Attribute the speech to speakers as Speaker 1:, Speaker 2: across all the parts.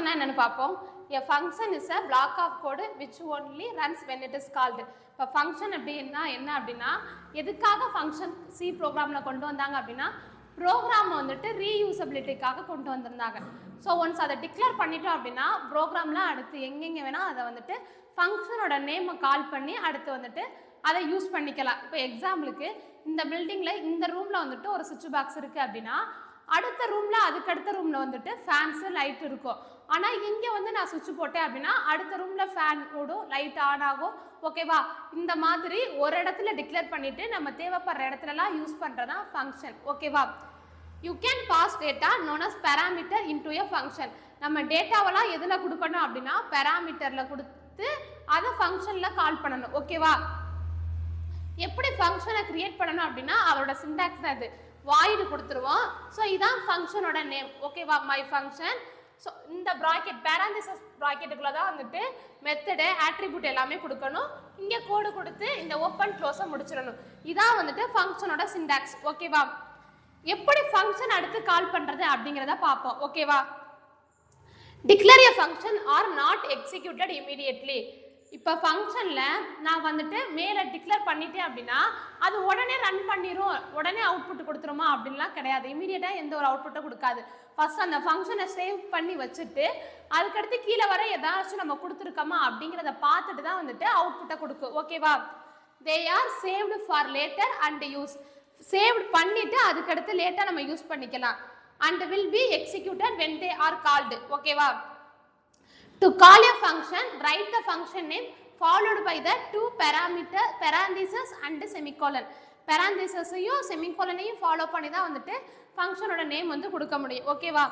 Speaker 1: ஃபங்க்ஷன்னா என்னன்னு பார்ப்போம். A function is a block of code which only runs when it is called. இப்போ function அப்படின்னா என்ன அப்படின்னா, எதுக்காக ஃபங்க்ஷன் சி ப்ரோக்ராமில் கொண்டு வந்தாங்க அப்படின்னா, ப்ரோக்ராம் வந்துட்டு ரீயூசபிலிட்டிக்காக கொண்டு வந்திருந்தாங்க. ஸோ ஒன்ஸ் அதை டிக்ளேர் பண்ணிட்டோம் அப்படின்னா ப்ரோக்ராமில் அடுத்து எங்கெங்கே வேணால் அதை வந்துட்டு ஃபங்க்ஷனோட நேமை கால் பண்ணி அடுத்து வந்துட்டு அதை யூஸ் பண்ணிக்கலாம். இப்போ எக்ஸாம்பிளுக்கு இந்த பில்டிங்கில் இந்த ரூமில் வந்துட்டு ஒரு சுவிட்ச் பாக்ஸ் இருக்குது அப்படின்னா, அடுத்த ரூமில் அதுக்கடுத்த ரூமில் வந்துட்டு ஃபேன்ஸு லைட் இருக்கும். ஆனால் இங்கே வந்து நான் சுவிட்ச் போட்டேன் அப்படின்னா அடுத்த ரூமில் ஃபேன் ஓடும், லைட் ஆன் ஆகும். ஓகேவா? இந்த மாதிரி ஒரு இடத்துல டிக்ளேர் பண்ணிவிட்டு நம்ம தேவைப்படுற இடத்துலலாம் யூஸ் பண்ணுறதா ஃபங்க்ஷன். ஓகேவா? You can pass data known as parameter into a function. நம்ம டேட்டாவெல்லாம் எதில் கொடுக்கணும் அப்படின்னா பேராமீட்டரில் கொடுத்து அதை ஃபங்க்ஷனில் கால் பண்ணணும். ஓகேவா? எப்படி ஃபங்க்ஷனை கிரியேட் பண்ணணும் அப்படின்னா அதோட சிண்டாக்ஸ் தான் இது. வாய்டு கொடுத்துருவோம். ஸோ இதான் ஃபங்க்ஷனோட நேம். ஓகேவா? My function. ஸோ இந்த ப்ராக்கெட் பேராந்திசஸ் ப்ராக்கெட்டுக்குள்ளே தான் வந்துட்டு மெத்தடு ஆட்ரிபியூட் எல்லாமே கொடுக்கணும். இங்கே கோடு கொடுத்து இந்த ஓப்பன் க்ளோஸை முடிச்சிடணும். இதான் வந்துட்டு ஃபங்க்ஷனோட சிண்டாக்ஸ். ஓகேவா? எப்படி ஃபங்க்ஷன் அடுத்து கால் பண்ணுறது அப்படிங்கிறத பார்ப்போம். ஓகேவா? Declare a function are not executed immediately. இப்போ ஃபங்க்ஷனில் நான் வந்துட்டு மேலே டிக்ளேர் பண்ணிட்டேன் அப்படின்னா அது உடனே ரன் பண்ணிடும், உடனே அவுட்புட் கொடுத்துருமா அப்படின்லாம் கிடையாது. இமீடியட்டாக எந்த ஒரு அவுட்புட்டும் கொடுக்காது. ஃபஸ்ட் அந்த ஃபங்க்ஷனை சேவ் பண்ணி வச்சுட்டு அதுக்கடுத்து கீழே வர ஏதாச்சும் நம்ம கொடுத்துருக்கோமா அப்படிங்கிறத பார்த்துட்டு தான் வந்துட்டு அவுட்புட்டை கொடுக்கும். ஓகேவா? They are saved for later and use. Save பண்ணிவிட்டு அதுக்கடுத்து லேட்டாக நம்ம யூஸ் பண்ணிக்கலாம். And will be executed when they are called. ஓகேவா? To call a function, write the function name followed by the two parameter parentheses and semicolon. parenthesesையும் semicolonையும் follow பண்ணி தான் வந்துட்டு ஃபங்க்ஷனோட நேம் வந்து கொடுக்க முடியும். ஓகேவா?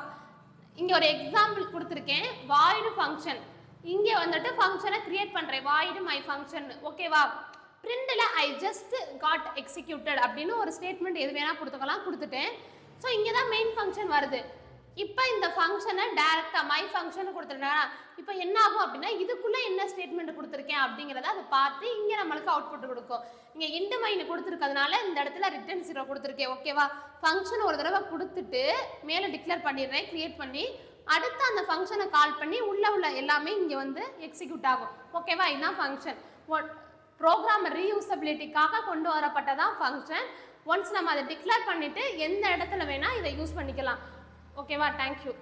Speaker 1: இங்கே ஒரு எக்ஸாம்பிள் கொடுத்துருக்கேன். Void function. இங்கே வந்துட்டு ஃபங்க்ஷனை கிரியேட் பண்ணுறேன். Void my function. ஓகேவா? பிரிண்டில் ஐ ஜஸ்ட் காட் எக்ஸிக்யூட்டட் அப்படின்னு ஒரு ஸ்டேட்மெண்ட் எது வேணால் கொடுத்துட்டேன். ஸோ இங்கே தான் மெயின் ஃபங்க்ஷன் வருது. இப்போ இந்த ஃபங்க்ஷனை டேரெக்டாக மை ஃபங்க்ஷன் கொடுத்துருந்தேன். இப்போ என்ன ஆகும் அப்படின்னா இதுக்குள்ளே என்ன ஸ்டேட்மெண்ட் கொடுத்துருக்கேன் அப்படிங்கிறத அதை பார்த்து இங்கே நம்மளுக்கு அவுட்புட் கொடுக்கும். இங்கே இன்டு மைனு கொடுத்துருக்கிறதுனால இந்த இடத்துல ரிட்டர்ன் 0 கொடுத்துருக்கேன். ஓகேவா? ஃபங்க்ஷன் ஒரு தடவை கொடுத்துட்டு மேலே டிக்ளேர் பண்ணிடுறேன் கிரியேட் பண்ணி, அடுத்து அந்த ஃபங்க்ஷனை கால் பண்ணி உள்ள எல்லாமே இங்கே வந்து எக்ஸிக்யூட் ஆகும். ஓகேவா? இதுதான் ஃபங்க்ஷன். ப்ரோக்ராம் ரீயூசபிலிட்டிக்காக கொண்டு வரப்பட்டதான் ஃபங்க்ஷன். ஒன்ஸ் நம்ம அதை டிக்ளேர் பண்ணிவிட்டு எந்த இடத்துல வேணால் இதை யூஸ் பண்ணிக்கலாம். ஓகேவா? தேங்க்யூ.